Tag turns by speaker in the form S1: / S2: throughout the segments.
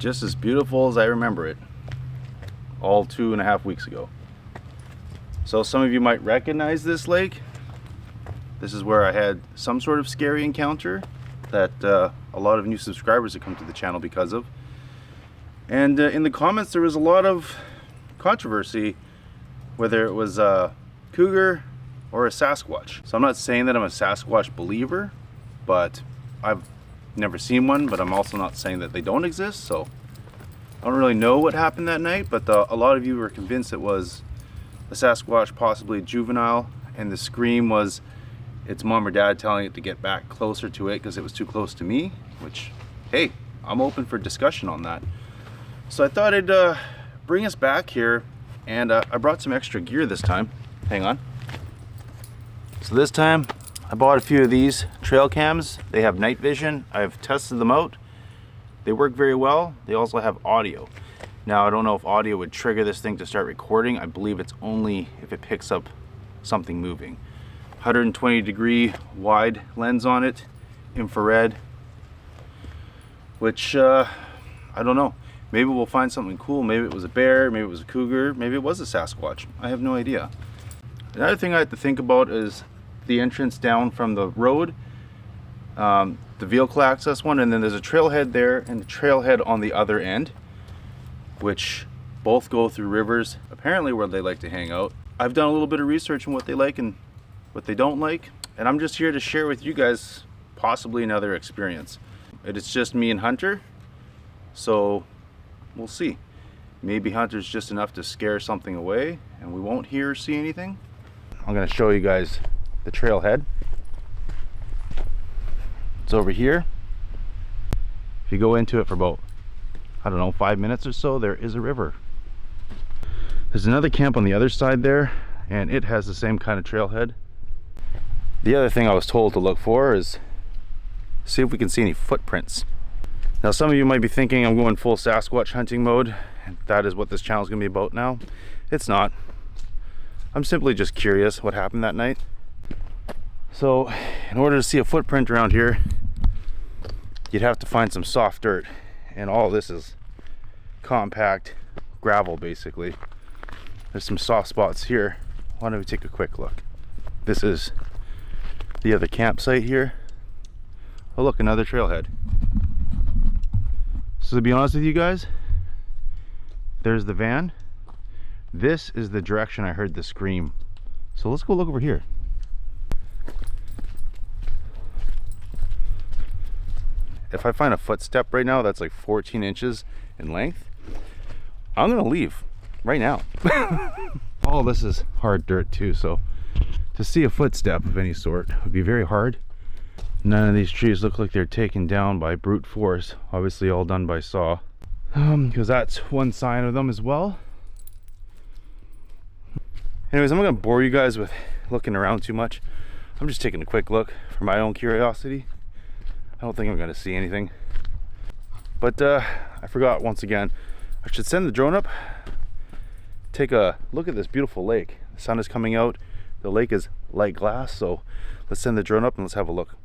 S1: just as beautiful as I remember it, all 2.5 weeks ago. So some of you might recognize this lake. This is where I had some sort of scary encounter that a lot of new subscribers have come to the channel because of. And in the comments there was a lot of controversy whether it was a cougar or a Sasquatch. So I'm not saying that I'm a Sasquatch believer, but I've never seen one, but I'm also not saying that they don't exist. So I don't really know what happened that night, but a lot of you were convinced it was a Sasquatch, possibly a juvenile, and the scream was its mom or dad telling it to get back closer to it because it was too close to me, which, hey, I'm open for discussion on that. So I thought I'd bring us back here, and I brought some extra gear this time. Hang on. So this time I bought a few of these trail cams. They have night vision. I've tested them out. They work very well. They also have audio. Now I don't know if audio would trigger this thing to start recording. I believe it's only if it picks up something moving. 120-degree wide lens on it, infrared, which I don't know. Maybe we'll find something cool. Maybe it was a bear, maybe it was a cougar, maybe it was a Sasquatch. I have no idea. Another thing I have to think about is the entrance down from the road, the vehicle access one, and then there's a trailhead there and a trailhead on the other end, which both go through rivers, apparently where they like to hang out. I've done a little bit of research on what they like and what they don't like, and I'm just here to share with you guys possibly another experience. It is just me and Hunter, so we'll see. Maybe Hunter's just enough to scare something away and we won't hear or see anything. I'm going to show you guys the trailhead. It's over here. If you go into it for about, I don't know, 5 minutes or so, there is a river. There's another camp on the other side there, and it has the same kind of trailhead. The other thing I was told to look for is see if we can see any footprints. Now some of you might be thinking I'm going full Sasquatch hunting mode, and that is what this channel is going to be about now. It's not. I'm simply just curious what happened that night. So in order to see a footprint around here, you'd have to find some soft dirt, and all this is compact gravel basically. There's some soft spots here. Why don't we take a quick look? This is the other campsite here. Oh look, another trailhead. So to be honest with you guys, there's the van. This is the direction I heard the scream. So let's go look over here. If I find a footstep right now that's like 14 inches in length, I'm gonna leave right now. All this is hard dirt too, so to see a footstep of any sort would be very hard. None of these trees look like they're taken down by brute force, obviously all done by saw, because that's one sign of them as well. Anyways, I'm not gonna bore you guys with looking around too much. I'm just taking a quick look for my own curiosity. I don't think I'm gonna see anything, but I forgot once again, I should send the drone up, take a look at this beautiful lake. The sun is coming out, the lake is light glass, so let's send the drone up and let's have a look.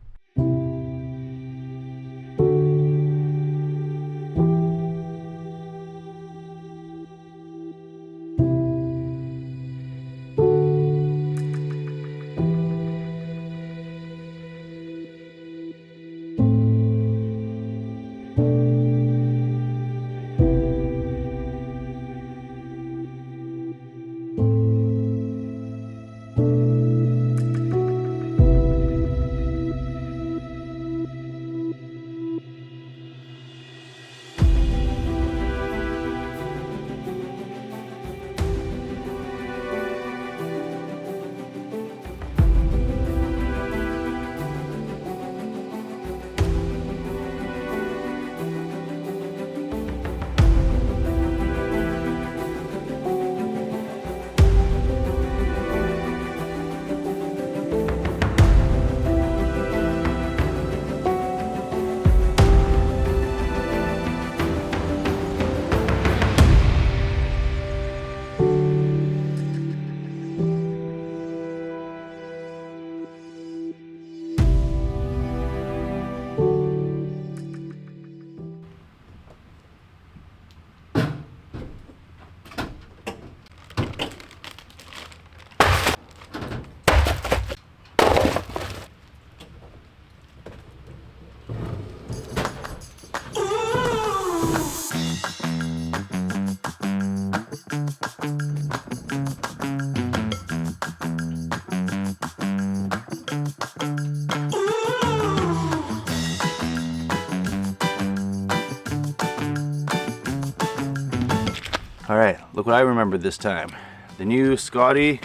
S1: Look what I remember this time. The new Scotty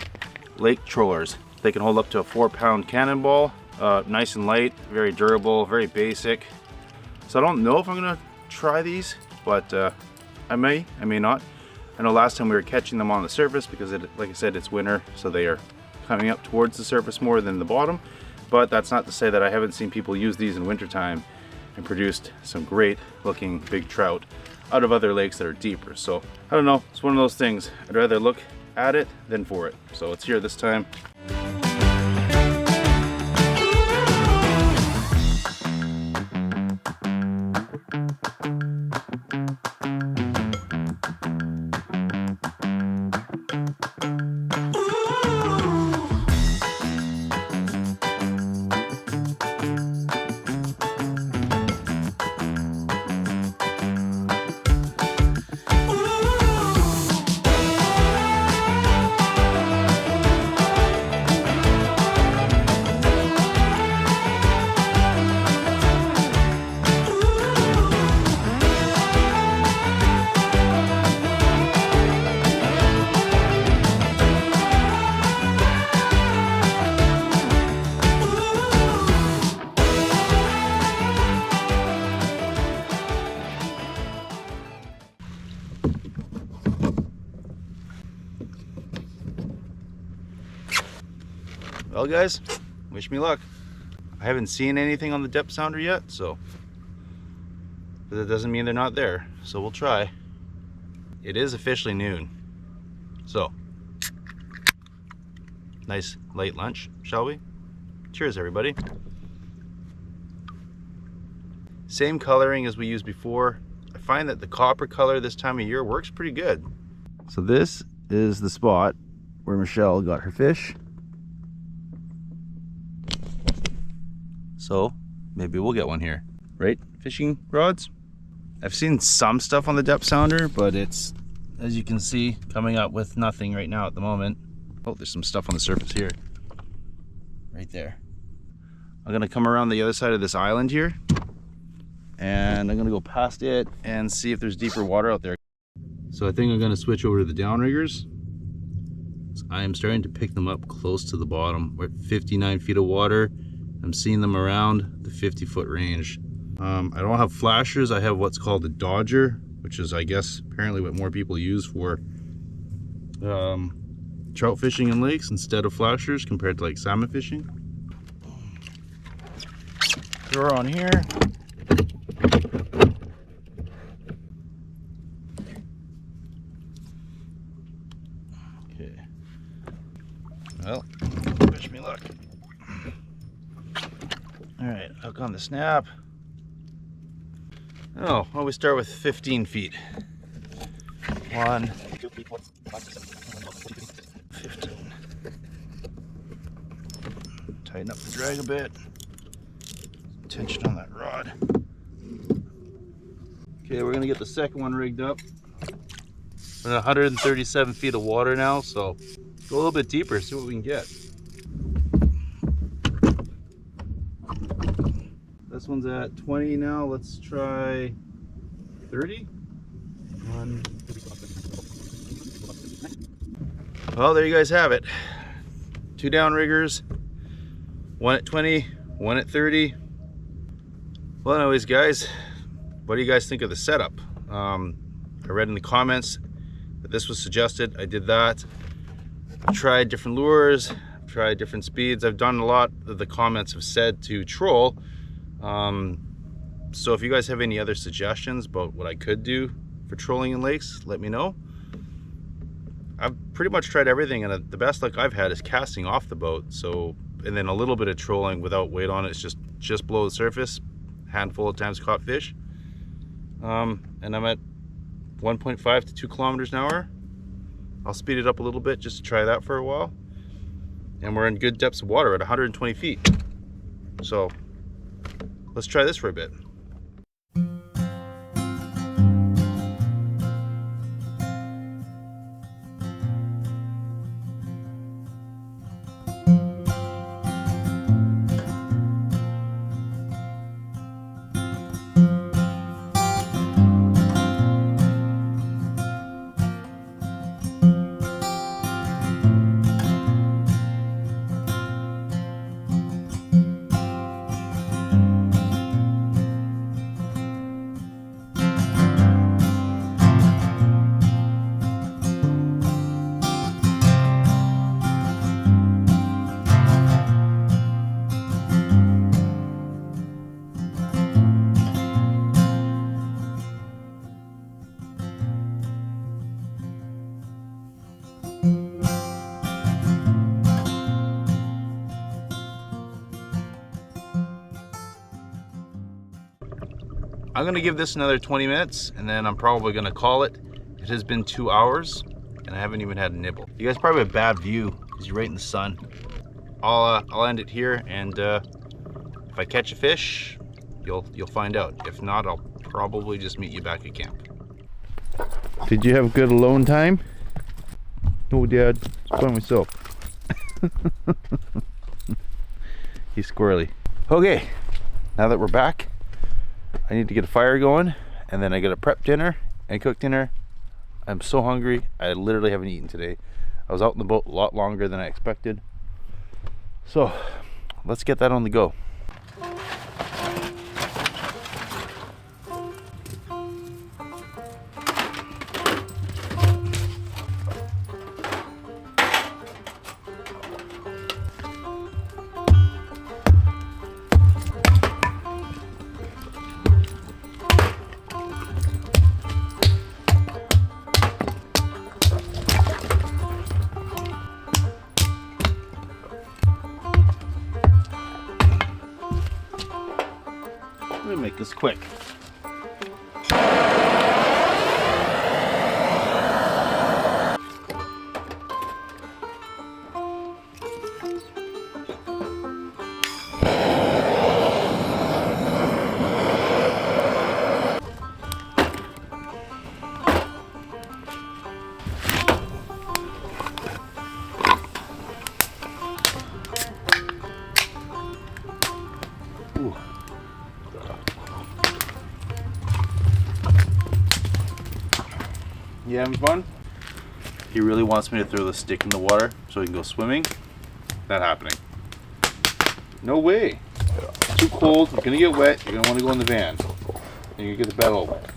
S1: lake trollers. They can hold up to a 4-pound cannonball. Nice and light, very durable, very basic. So I don't know if I'm gonna try these, but I may not. I know last time we were catching them on the surface because like I said, it's winter, so they are coming up towards the surface more than the bottom. But that's not to say that I haven't seen people use these in wintertime and produced some great looking big trout out of other lakes that are deeper. So I don't know, it's one of those things. I'd rather look at it than for it. So it's here this time. Well guys, wish me luck. I haven't seen anything on the depth sounder yet, so but that doesn't mean they're not there, so we'll try. It is officially noon, so nice late lunch, shall we? Cheers everybody. Same coloring as we used before. I find that the copper color this time of year works pretty good. So this is the spot where Michelle got her fish. So maybe we'll get one here, right? Fishing rods. I've seen some stuff on the depth sounder, but it's, as you can see, coming up with nothing right now at the moment. Oh, there's some stuff on the surface here. Right there. I'm gonna come around the other side of this island here, and I'm gonna go past it and see if there's deeper water out there. So I think I'm gonna switch over to the downriggers. I am starting to pick them up close to the bottom. We're at 59 feet of water. I'm seeing them around the 50-foot range. I don't have flashers. I have what's called a dodger, which is, I guess, apparently what more people use for trout fishing in lakes instead of flashers compared to like salmon fishing. Throw her on here. Okay. Well, wish me luck. All right, hook on the snap. Oh, well, we start with 15 feet. 1, 2, 3, 4, 5, 6, 7, 8, 15. Tighten up the drag a bit. Tension on that rod. Okay, we're gonna get the second one rigged up. We're at 137 feet of water now, so go a little bit deeper, see what we can get. This one's at 20 now. Let's try 30. Well, there you guys have it. 2 downriggers, 1 at 20, 1 at 30. Well, anyways, guys, what do you guys think of the setup? I read in the comments that this was suggested. I did that. I've tried different lures, I've tried different speeds. I've done a lot that the comments have said to troll. So if you guys have any other suggestions about what I could do for trolling in lakes, let me know. I've pretty much tried everything, and the best luck I've had is casting off the boat. So, and then a little bit of trolling without weight on it. It's just below the surface, handful of times caught fish. And I'm at 1.5 to 2 kilometers an hour. I'll speed it up a little bit just to try that for a while. And we're in good depths of water at 120 feet. So let's try this for a bit. I'm gonna give this another 20 minutes and then I'm probably gonna call it. It has been 2 hours and I haven't even had a nibble. You guys probably have a bad view because you're right in the sun. I'll end it here, and if I catch a fish, you'll find out. If not, I'll probably just meet you back at camp. Did you have a good alone time? No, Dad. It's by myself. He's squirrely. Okay, now that we're back, I need to get a fire going, and then I gotta prep dinner and cook dinner. I'm so hungry. I literally haven't eaten today. I was out in the boat a lot longer than I expected. So let's get that on the go. Let me make this quick. Ooh. You having fun? He really wants me to throw the stick in the water so he can go swimming. Not happening. No way. It's too cold. You're gonna get wet. You're gonna want to go in the van. And you get the bed all wet.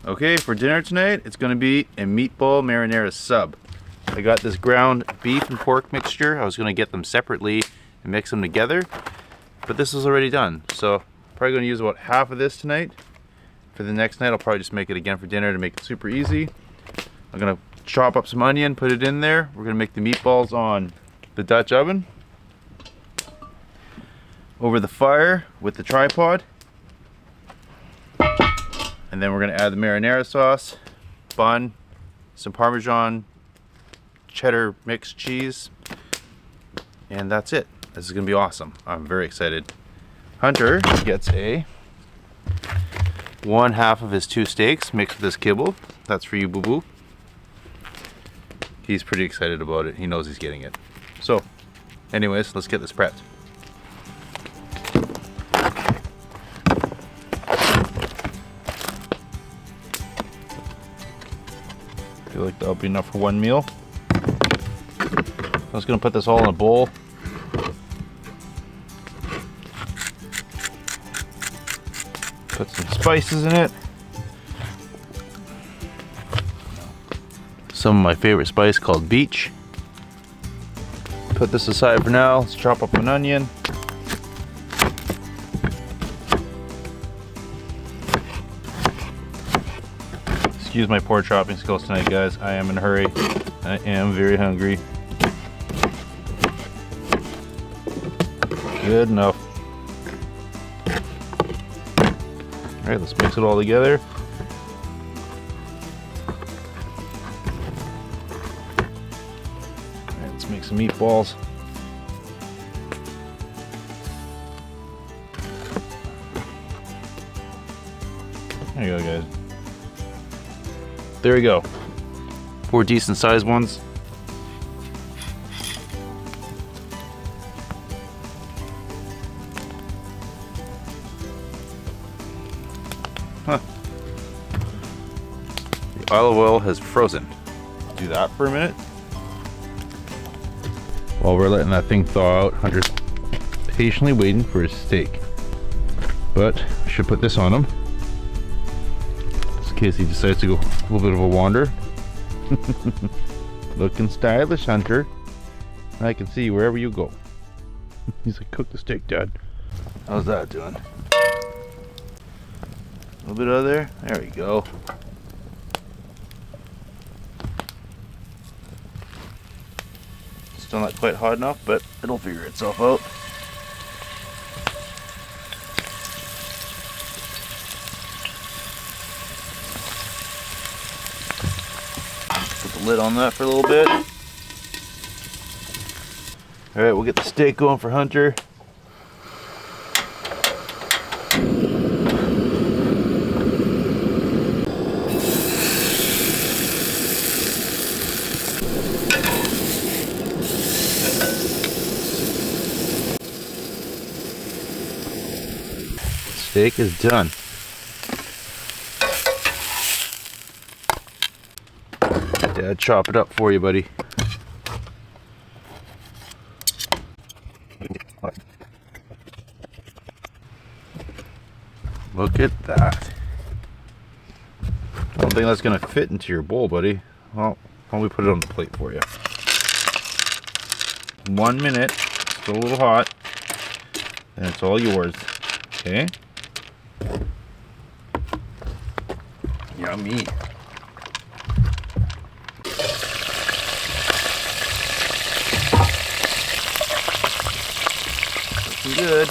S1: Okay, for dinner tonight, it's gonna be a meatball marinara sub. I got this ground beef and pork mixture. I was gonna get them separately and mix them together, but this is already done. So probably gonna use about half of this tonight. For the next night, I'll probably just make it again for dinner to make it super easy. I'm gonna chop up some onion, put it in there. We're gonna make the meatballs on the Dutch oven over the fire with the tripod. And then we're gonna add the marinara sauce, bun, some Parmesan, cheddar mixed cheese, and that's it. This is gonna be awesome. I'm very excited. Hunter gets one half of his 2 steaks mixed with this kibble. That's for you, boo boo. He's pretty excited about it. He knows he's getting it. So, anyways, let's get this prepped. I feel like that'll be enough for one meal. I was gonna put this all in a bowl. Put some spices in it. Some of my favorite spice called beech. Put this aside for now. Let's chop up an onion. Excuse my poor chopping skills tonight, guys. I am in a hurry. I am very hungry. Good enough. Alright, let's mix it all together. Alright, let's make some meatballs. There you go, guys. There we go. 4 decent sized ones. Huh. The olive oil has frozen. Do that for a minute. While we're letting that thing thaw out, Hunter's patiently waiting for his steak. But I should put this on him, in case he decides to go a little bit of a wander. Looking stylish, Hunter. I can see you wherever you go. He's like, cook the steak, Dad. How's that doing? A little bit out of there. There we go. Still not quite hot enough, but it'll figure itself out. Put the lid on that for a little bit. Alright, we'll get the steak going for Hunter. Steak is done. Dad, chop it up for you, buddy. Look at that. I don't think that's gonna fit into your bowl, buddy. Well, why don't we put it on the plate for you? 1 minute, still a little hot, and it's all yours. Okay. Yummy. Looking good.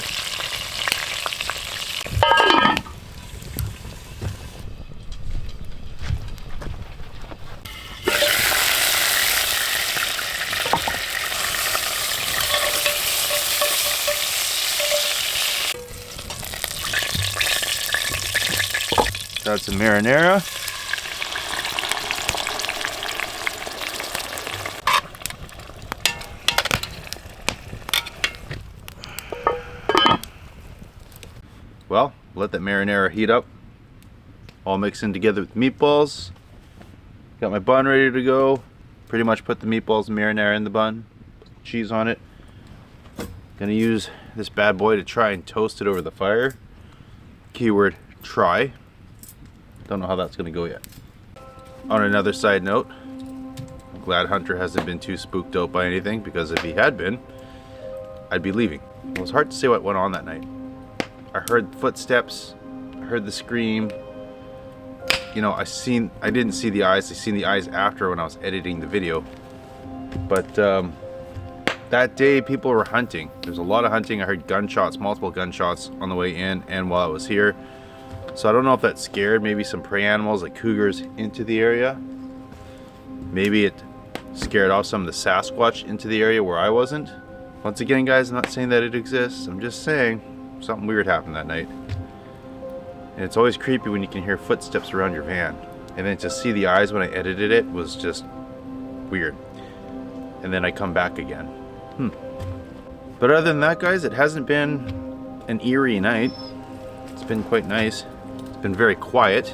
S1: Got some marinara. Well, let that marinara heat up. All mixed in together with meatballs. Got my bun ready to go. Pretty much put the meatballs and marinara in the bun. Cheese on it. Gonna use this bad boy to try and toast it over the fire. Keyword, try. Don't know how that's gonna go yet. On another side note, I'm glad Hunter hasn't been too spooked out by anything, because if he had been, I'd be leaving. It was hard to say what went on that night. I heard footsteps, I heard the scream. You know, I didn't see the eyes. I seen the eyes after when I was editing the video. But that day people were hunting. There's a lot of hunting. I heard gunshots, multiple gunshots on the way in and while I was here. So I don't know if that scared maybe some prey animals like cougars into the area. Maybe it scared off some of the Sasquatch into the area where I wasn't. Once again, guys, I'm not saying that it exists. I'm just saying something weird happened that night. And it's always creepy when you can hear footsteps around your van. And then to see the eyes when I edited it was just weird. And then I come back again. But other than that, guys, it hasn't been an eerie night. It's been quite nice. It's been very quiet,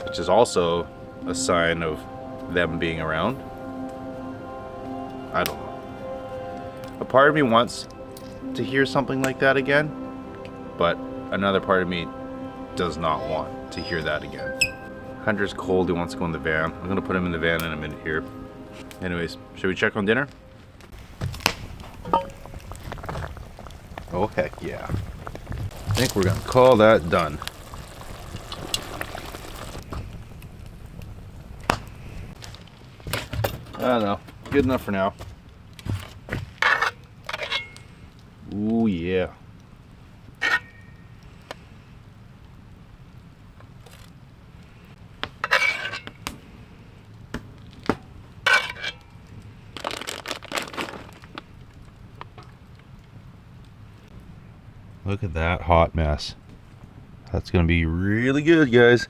S1: which is also a sign of them being around. I don't know. A part of me wants to hear something like that again, but another part of me does not want to hear that again. Hunter's cold, he wants to go in the van. I'm gonna put him in the van in a minute here. Anyways, should we check on dinner? Oh heck yeah. I think we're gonna call that done. I don't know, good enough for now. Ooh yeah. Look at that hot mess. That's gonna be really good, guys.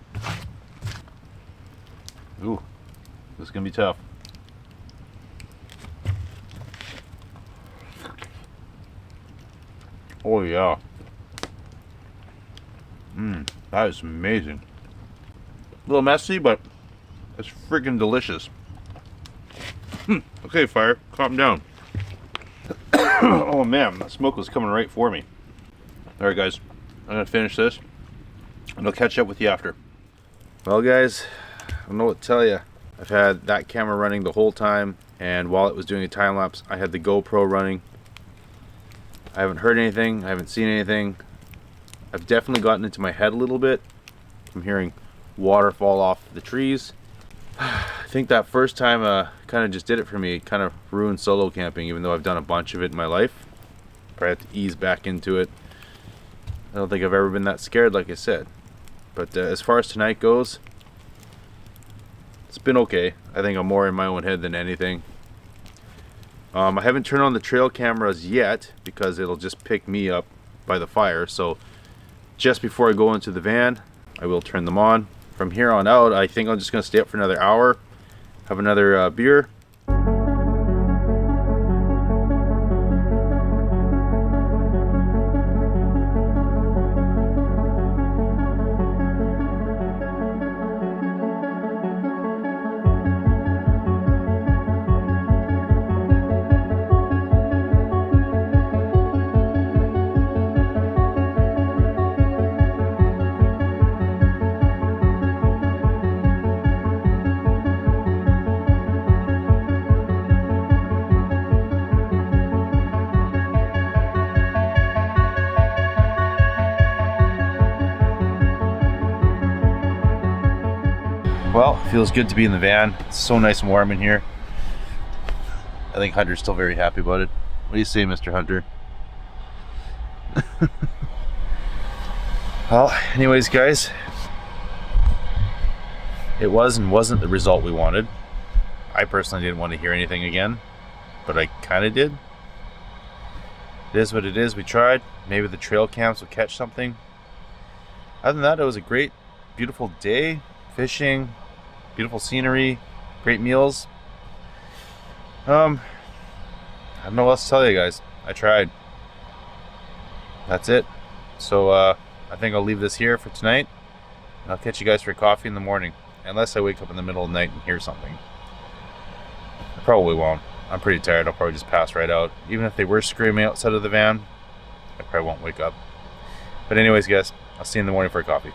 S1: Ooh, this is gonna be tough. Oh yeah. That is amazing. A little messy, but it's freaking delicious. Okay, fire, calm down. Oh man, that smoke was coming right for me. Alright guys, I'm gonna finish this and I'll catch up with you after. Well guys, I don't know what to tell you. I've had that camera running the whole time, and while it was doing a time lapse I had the GoPro running. I haven't heard anything, I haven't seen anything. I've definitely gotten into my head a little bit I'm hearing water fall off the trees. I think that first time kind of just did it for me. It kind of ruined solo camping, even though I've done a bunch of it in my life. Probably have to ease back into it. I don't think I've ever been that scared, like I said. But as far as tonight goes, it's been okay. I think I'm more in my own head than anything. I haven't turned on the trail cameras yet because it'll just pick me up by the fire. So just before I go into the van, I will turn them on. From here on out, I think I'm just going to stay up for another hour, have another beer. Well, it feels good to be in the van. It's so nice and warm in here. I think Hunter's still very happy about it. What do you say, Mr. Hunter? Well, anyways, guys, it was and wasn't the result we wanted. I personally didn't want to hear anything again, but I kind of did. It is what it is. We tried. Maybe the trail cams will catch something. Other than that, it was a great, beautiful day. Fishing, beautiful scenery, great meals. I don't know what else to tell you guys. I tried. That's it. So I think I'll leave this here for tonight. And I'll catch you guys for coffee in the morning. Unless I wake up in the middle of the night and hear something. I probably won't. I'm pretty tired. I'll probably just pass right out. Even if they were screaming outside of the van, I probably won't wake up. But anyways, guys, I'll see you in the morning for a coffee.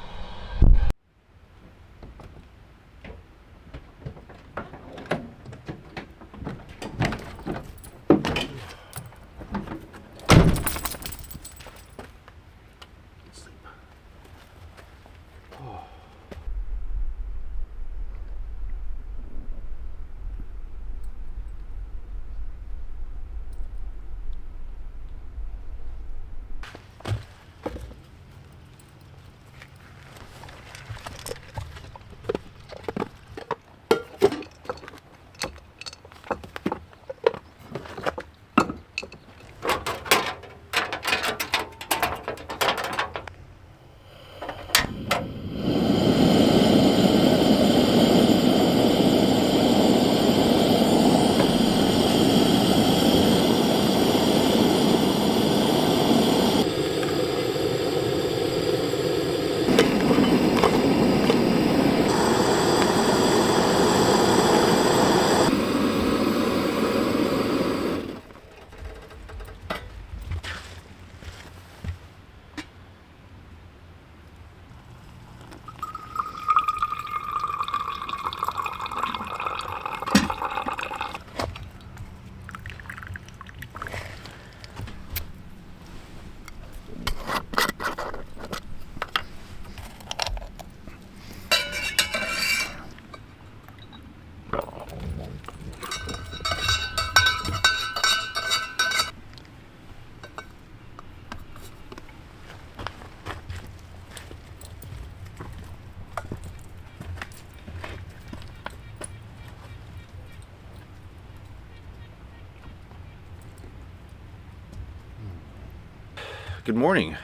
S1: Good morning.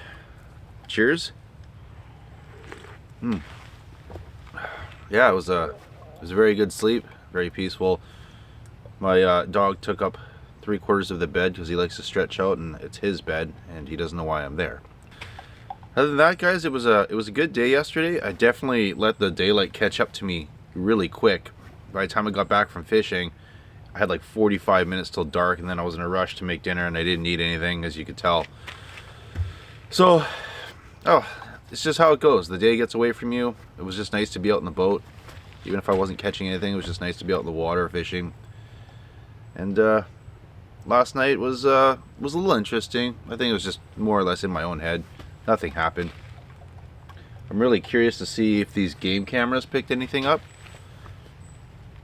S1: Cheers. Yeah, it was a very good sleep, very peaceful. My dog took up 3/4 of the bed because he likes to stretch out, and it's his bed, and he doesn't know why I'm there. Other than that, guys, it was a good day yesterday. I definitely let the daylight catch up to me really quick. By the time I got back from fishing, I had like 45 minutes till dark, and then I was in a rush to make dinner, and I didn't eat anything, as you could tell. So, it's just how it goes. The day gets away from you. It was just nice to be out in the boat. Even if I wasn't catching anything, it was just nice to be out in the water fishing. And last night was a little interesting. I think it was just more or less in my own head. Nothing happened. I'm really curious to see if these game cameras picked anything up.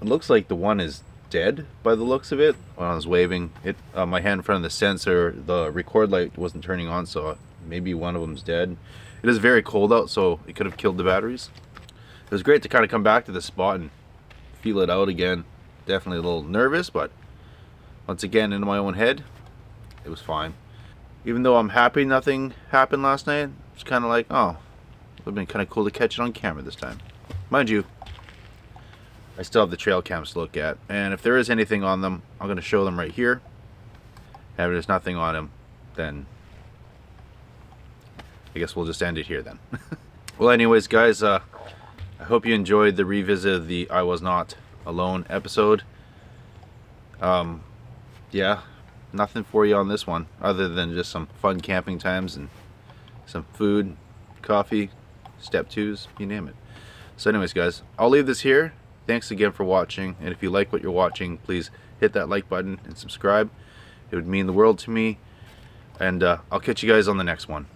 S1: It looks like the one is dead by the looks of it. When I was waving it, my hand in front of the sensor, the record light wasn't turning on, so maybe one of them's dead. It is very cold out, so it could have killed the batteries. It was great to kind of come back to this spot and feel it out again. Definitely a little nervous, but once again, into my own head, it was fine. Even though I'm happy nothing happened last night, it's kind of like, oh, it would have been kind of cool to catch it on camera this time. Mind you, I still have the trail cams to look at, and if there is anything on them, I'm going to show them right here. And if there's nothing on them, then I guess we'll just end it here then. Well, anyways, guys, I hope you enjoyed the revisit of the I Was Not Alone episode. Yeah, nothing for you on this one other than just some fun camping times and some food, coffee, step twos, you name it. So anyways, guys, I'll leave this here. Thanks again for watching, and if you like what you're watching, please hit that like button and subscribe. It would mean the world to me, and I'll catch you guys on the next one.